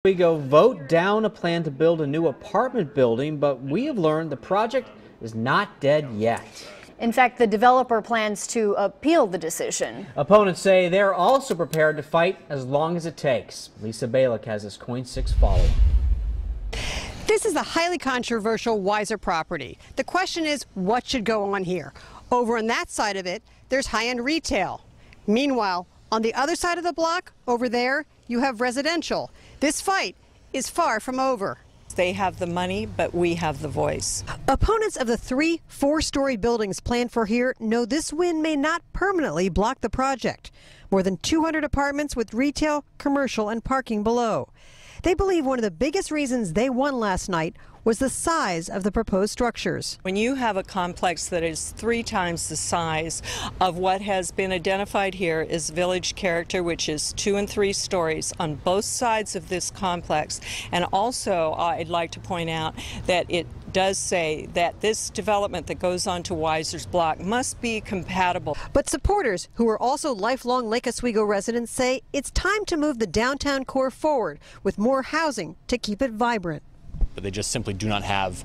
We go vote down a plan to build a new apartment building, but we have learned the project is not dead yet. In fact, the developer plans to appeal the decision. Opponents say they're also prepared to fight as long as it takes. Lisa Balick has this KOIN 6 follow-up. This is a highly controversial Weiser property. The question is, what should go on here? Over on that side of it, there's high-end retail. Meanwhile, on the other side of the block, over there, you have residential. This fight is far from over. They have the money, but we have the voice. Opponents of the 3 4-story buildings planned for here know this win may not permanently block the project. More than 200 apartments with retail, commercial, and parking below. They believe one of the biggest reasons they won last night was the size of the proposed structures. When you have a complex that is 3 times the size of what has been identified here as village character, which is 2 and 3 stories on both sides of this complex, and also I'd like to point out that it does say that this development that goes on to Weiser's block must be compatible. But supporters, who are also lifelong Lake Oswego residents, say it's time to move the downtown core forward with more housing to keep it vibrant. But they just simply do not have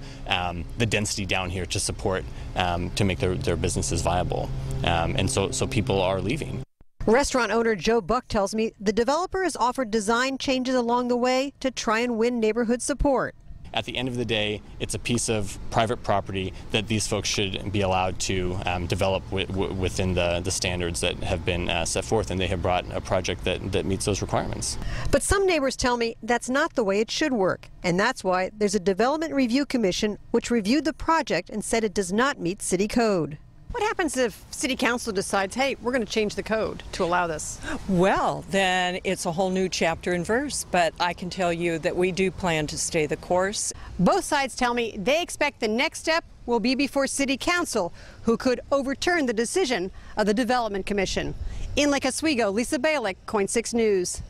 the density down here to support, to make their businesses viable. And so people are leaving. Restaurant owner Joe Buck tells me the developer has offered design changes along the way to try and win neighborhood support. At the end of the day, it's a piece of private property that these folks should be allowed to develop within the standards that have been set forth, and they have brought a project that meets those requirements. But some neighbors tell me that's not the way it should work, and that's why there's a Development Review Commission which reviewed the project and said it does not meet city code. What happens if City Council decides, hey, we're going to change the code to allow this? Well, then it's a whole new chapter and verse, but I can tell you that we do plan to stay the course. Both sides tell me they expect the next step will be before City Council, who could overturn the decision of the Development Commission. In Lake Oswego, Lisa Balick, KOIN 6 News.